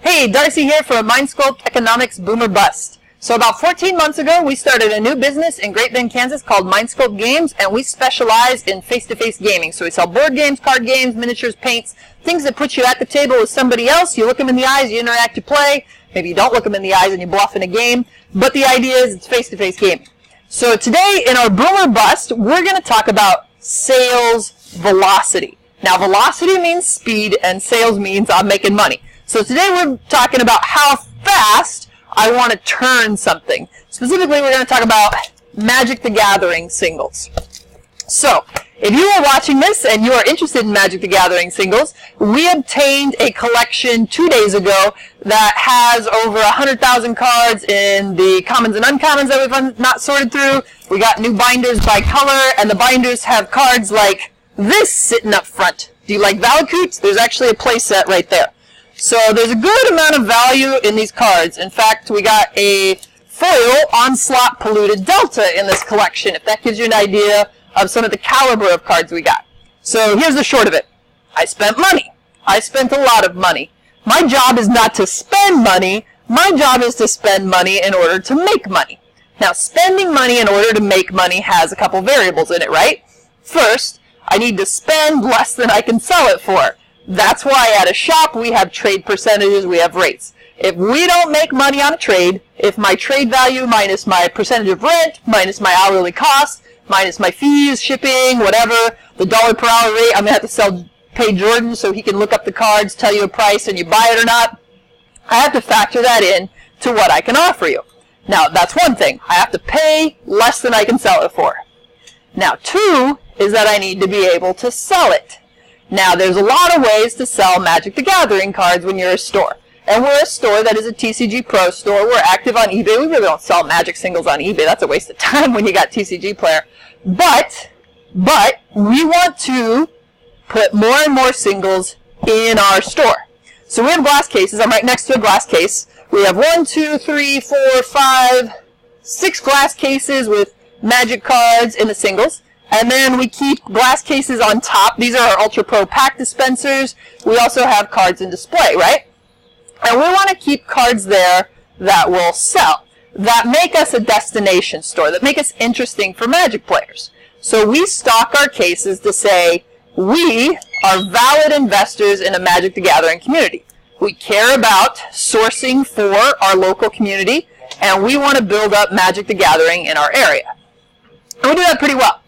Hey, Darcy here for Sculpt Economics Boomer Bust. So about 14 months ago, we started a new business in Great Bend, Kansas called Sculpt Games, and we specialize in face-to-face gaming. So we sell board games, card games, miniatures, paints, things that put you at the table with somebody else. You look them in the eyes, you interact, you play. Maybe you don't look them in the eyes and you bluff in a game. But the idea is it's face-to-face gaming. So today in our Boomer Bust, we're going to talk about sales velocity. Now, velocity means speed, and sales means I'm making money. So today we're talking about how fast I want to turn something. Specifically, we're going to talk about Magic the Gathering singles. So, if you are watching this and you are interested in Magic the Gathering singles, we obtained a collection 2 days ago that has over 100,000 cards in the commons and uncommons that we've not sorted through. We got new binders by color, and the binders have cards like this sitting up front. Do you like Valakut? There's actually a play set right there. So there's a good amount of value in these cards. In fact, we got a foil Onslaught Polluted Delta in this collection, if that gives you an idea of some of the caliber of cards we got. So here's the short of it. I spent money. I spent a lot of money. My job is not to spend money. My job is to spend money in order to make money. Now, spending money in order to make money has a couple variables in it, right? First, I need to spend less than I can sell it for. That's why at a shop we have trade percentages, we have rates. If we don't make money on a trade, if my trade value minus my percentage of rent, minus my hourly cost, minus my fees, shipping, whatever, the dollar per hour rate, I'm going to have to pay Jordan so he can look up the cards, tell you a price, and you buy it or not. I have to factor that in to what I can offer you. Now, that's one thing. I have to pay less than I can sell it for. Now, two is that I need to be able to sell it. Now, there's a lot of ways to sell Magic the Gathering cards when you're a store. And we're a store that is a TCG Pro store. We're active on eBay. We really don't sell Magic singles on eBay. That's a waste of time when you got TCG Player. But we want to put more and more singles in our store. So we have glass cases. I'm right next to a glass case. We have 1, 2, 3, 4, 5, 6 glass cases with Magic cards in the singles. And then we keep glass cases on top. These are our Ultra Pro pack dispensers. We also have cards in display, right? And we want to keep cards there that will sell, that make us a destination store, that make us interesting for Magic players. So we stock our cases to say, we are valid investors in a Magic the Gathering community. We care about sourcing for our local community, and we want to build up Magic the Gathering in our area. And we do that pretty well.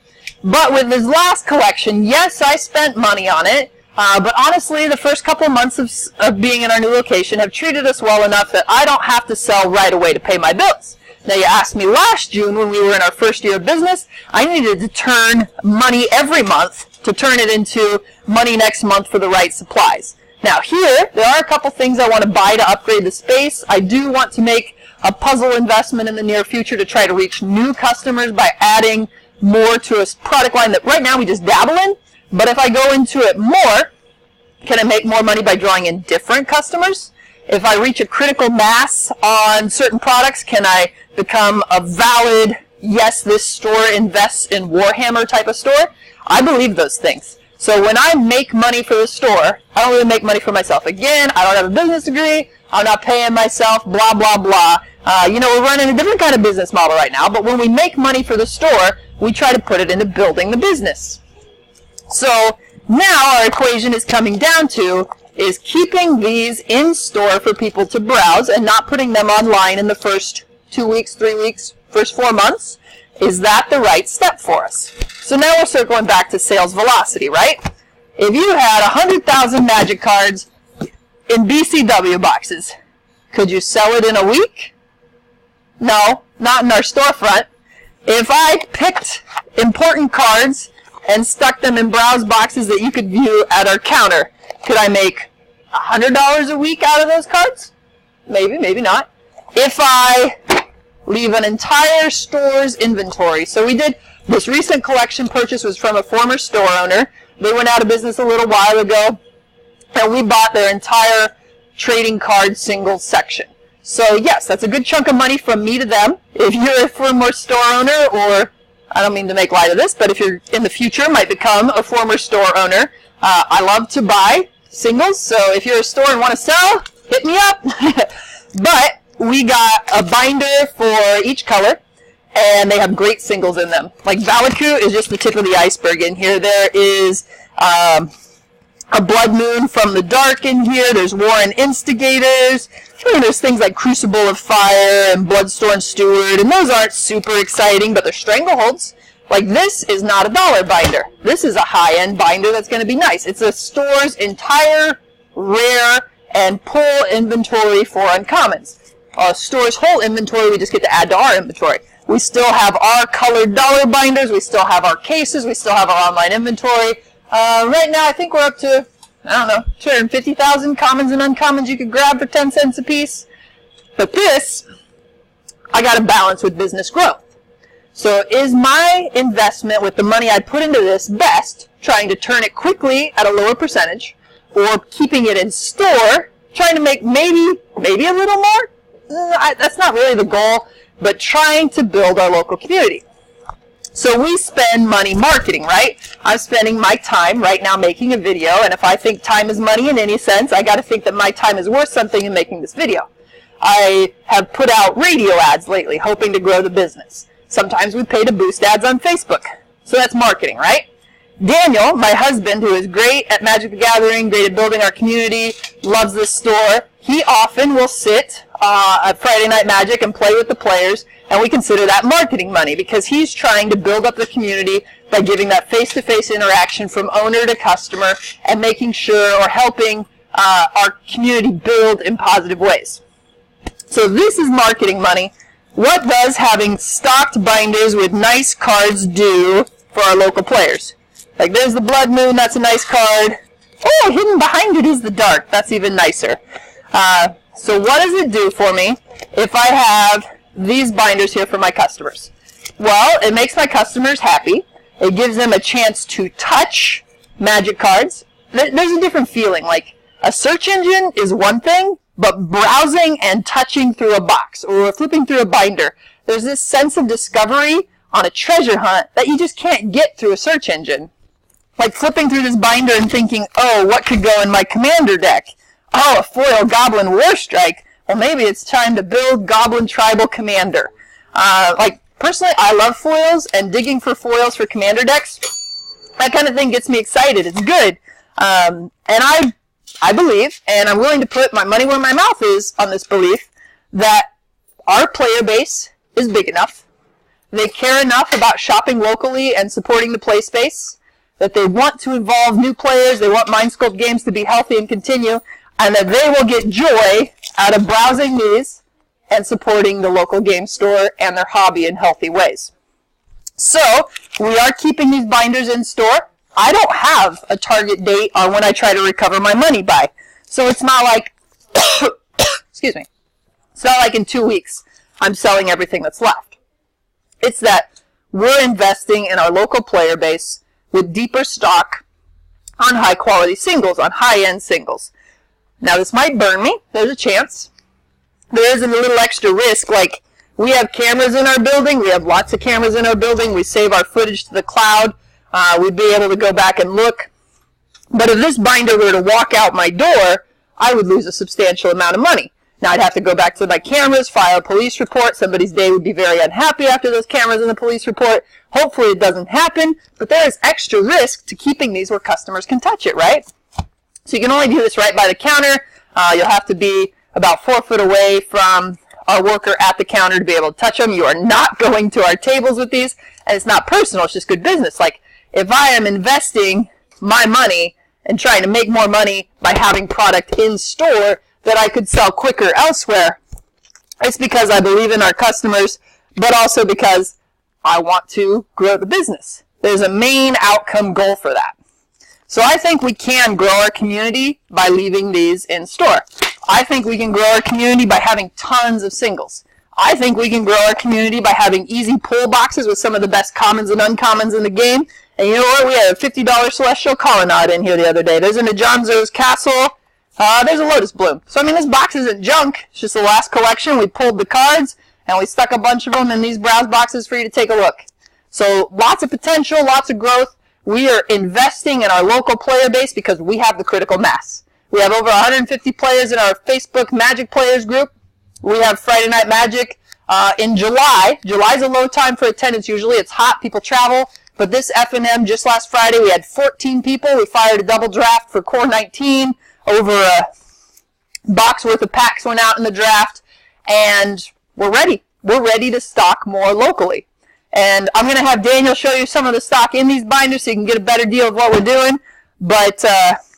But with this last collection, yes, I spent money on it, but honestly, the first couple of months of being in our new location have treated us well enough that I don't have to sell right away to pay my bills. Now, you asked me last June when we were in our first year of business, I needed to turn money every month to turn it into money next month for the right supplies. Now, here, there are a couple things I want to buy to upgrade the space. I do want to make a puzzle investment in the near future to try to reach new customers by adding more to a product line that right now we just dabble in. But if I go into it more, can I make more money by drawing in different customers? If I reach a critical mass on certain products, can I become a valid, yes, this store invests in Warhammer type of store? I believe those things. So when I make money for the store, I don't really make money for myself. Again, I don't have a business degree. I'm not paying myself, blah, blah, blah. We're running a different kind of business model right now. But when we make money for the store, we try to put it into building the business. So now our equation is coming down to is keeping these in store for people to browse and not putting them online in the first 2 weeks, 3 weeks, first 4 months. Is that the right step for us? So now we're circling back to sales velocity, right? If you had 100,000 Magic cards in BCW boxes, could you sell it in a week? No, not in our storefront. If I picked important cards and stuck them in browse boxes that you could view at our counter, could I make $100 a week out of those cards? Maybe, maybe not. If I leave an entire store's inventory. So we did, this recent collection purchase was from a former store owner. They went out of business a little while ago, and we bought their entire trading card singles section. So yes, that's a good chunk of money from me to them. If you're a former store owner, or I don't mean to make light of this, but if you're in the future might become a former store owner, I love to buy singles. So if you're a store and want to sell, hit me up. we got a binder for each color, and they have great singles in them. Like Valakut is just the tip of the iceberg in here. There is a Blood Moon from the Dark in here. There's Warren Instigators. There's things like Crucible of Fire and Bloodstorm Steward, and those aren't super exciting, but they're strangleholds. Like this is not a dollar binder. This is a high-end binder that's going to be nice. It's a store's entire rare and pull inventory for uncommons. Store's whole inventory we just get to add to our inventory. We still have our colored dollar binders. We still have our cases. We still have our online inventory. Right now, I think we're up to, 250,000 commons and uncommons you could grab for 10 cents a piece. But this, I got to balance with business growth. So is my investment with the money I put into this best, trying to turn it quickly at a lower percentage, or keeping it in store, trying to make maybe a little more? That's not really the goal, but trying to build our local community. So we spend money marketing, right? I'm spending my time right now making a video, and if I think time is money in any sense, I got to think that my time is worth something in making this video. I have put out radio ads lately, hoping to grow the business. Sometimes we pay to boost ads on Facebook. So that's marketing, right? Daniel, my husband, who is great at Magic the Gathering, great at building our community, loves this store, he often will sit at Friday Night Magic and play with the players, and we consider that marketing money because he's trying to build up the community by giving that face-to-face interaction from owner to customer and making sure or helping our community build in positive ways. So this is marketing money. What does having stocked binders with nice cards do for our local players? Like there's the Blood Moon, that's a nice card. Oh, hidden behind it is the Dark, that's even nicer. So what does it do for me if I have these binders here for my customers? Well, it makes my customers happy. It gives them a chance to touch Magic cards. There's a different feeling. Like a search engine is one thing, but browsing and touching through a box or flipping through a binder, there's this sense of discovery on a treasure hunt that you just can't get through a search engine. Like flipping through this binder and thinking, oh, what could go in my commander deck? Oh, a foil Goblin War Strike. Well, maybe it's time to build Goblin Tribal Commander. Personally, I love foils, and digging for foils for commander decks, that kind of thing gets me excited. It's good. And I believe, and I'm willing to put my money where my mouth is on this belief, that our player base is big enough. They care enough about shopping locally and supporting the play space that they want to involve new players, they want Mind Sculpt games to be healthy and continue, and that they will get joy out of browsing these and supporting the local game store and their hobby in healthy ways. So, we are keeping these binders in store. I don't have a target date on when I try to recover my money by. So it's not like, excuse me, it's not like in 2 weeks I'm selling everything that's left. It's that we're investing in our local player base with deeper stock on high quality singles, on high-end singles. Now this might burn me, there's a chance. There is a little extra risk, like we have cameras in our building, we have lots of cameras in our building, we save our footage to the cloud, we'd be able to go back and look. But if this binder were to walk out my door, I would lose a substantial amount of money. Now I'd have to go back to my cameras, file a police report. Somebody's day would be very unhappy after those cameras and the police report. Hopefully it doesn't happen, but there is extra risk to keeping these where customers can touch it, right? So you can only do this right by the counter. You'll have to be about 4 foot away from our worker at the counter to be able to touch them. You are not going to our tables with these, and it's not personal, it's just good business. Like, if I am investing my money and trying to make more money by having product in store that I could sell quicker elsewhere, it's because I believe in our customers, but also because I want to grow the business. There's a main outcome goal for that. So I think we can grow our community by leaving these in store. I think we can grow our community by having tons of singles. I think we can grow our community by having easy pull boxes with some of the best commons and uncommons in the game. And you know what? We had a $50 Celestial Colonnade in here the other day. There's an Ajonzo's Castle. There's a Lotus Bloom. So, I mean, this box isn't junk. It's just the last collection. We pulled the cards, and we stuck a bunch of them in these browse boxes for you to take a look. So, lots of potential, lots of growth. We are investing in our local player base because we have the critical mass. We have over 150 players in our Facebook Magic Players group. We have Friday Night Magic in July. July's a low time for attendance usually. It's hot, people travel. But this F&M, just last Friday, we had 14 people. We fired a double draft for Core 19. Over a box worth of packs went out in the draft. And we're ready. We're ready to stock more locally. And I'm going to have Daniel show you some of the stock in these binders so you can get a better deal of what we're doing. But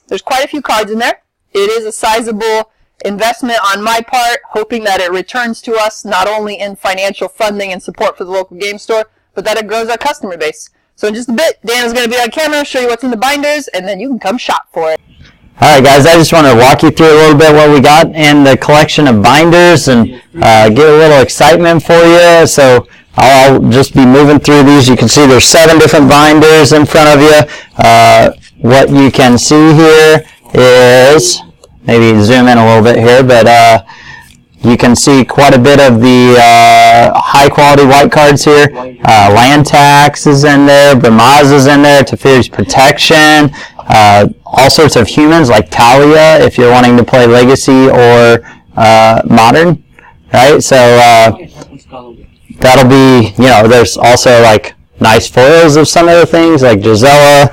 there's quite a few cards in there. It is a sizable investment on my part, hoping that it returns to us not only in financial funding and support for the local game store, but that it grows our customer base. So in just a bit, Daniel's going to be on camera, show you what's in the binders, and then you can come shop for it. Alright guys, I just want to walk you through a little bit what we got in the collection of binders and get a little excitement for you. So I'll just be moving through these. You can see there's 7 different binders in front of you. What you can see here is, maybe zoom in a little bit here, but you can see quite a bit of the high quality white cards here. Land Tax is in there, Bramaz is in there, Teferi's Protection, all sorts of humans like Talia if you're wanting to play Legacy or Modern, right? So that'll be, you know, there's also like nice foils of some of the things like Gisela.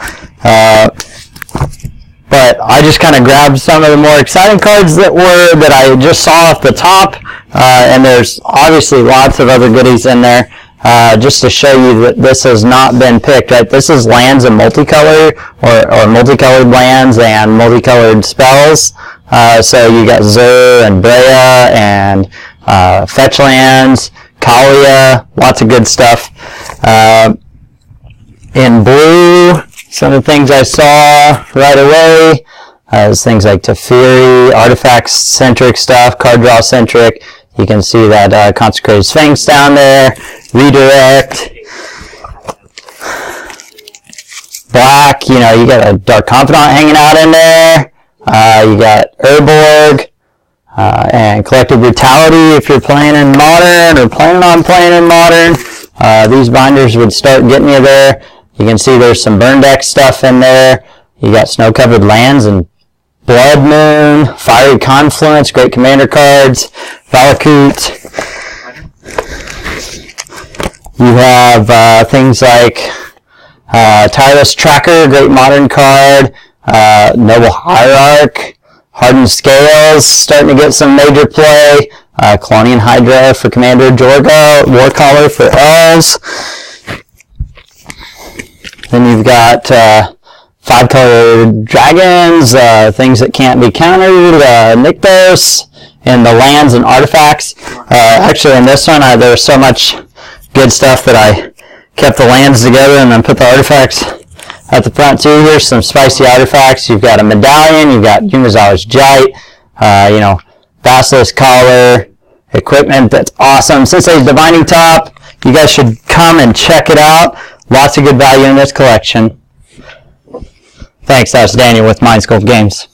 But I just kind of grabbed some of the more exciting cards that I just saw off the top, and there's obviously lots of other goodies in there, just to show you that this has not been picked, right? This is lands and multicolor, or multicolored lands and multicolored spells. So you got Zur and Brea and fetch lands, Kalia, lots of good stuff. In blue, some of the things I saw right away is things like Teferi, artifact-centric stuff, card draw-centric. You can see that Consecrated Sphinx down there, Redirect. Black, you know, you got a Dark Confidant hanging out in there. You got Urborg, and Collective Brutality if you're playing in Modern or planning on playing in Modern. These binders would start getting you there. You can see there's some burn deck stuff in there. You got Snow-Covered Lands and Blood Moon, Fiery Confluence, great commander cards, Valakut. You have things like Tireless Tracker, great modern card, Noble Hierarch, Hardened Scales, starting to get some major play, Colonian Hydra for Commander Jorga, Warcaller for Elves. Then you've got 5-color dragons, things that can't be countered, Nykthos, and the lands and artifacts. Actually, in this one, there was so much good stuff that I kept the lands together and then put the artifacts at the front too. Here's some spicy artifacts. You've got a medallion, you've got Yumazawa's Jite, Basilisk Collar, equipment that's awesome. Sensei's Divining Top, you guys should come and check it out. Lots of good value in this collection. Thanks, that was Daniel with Mind Sculpt Games.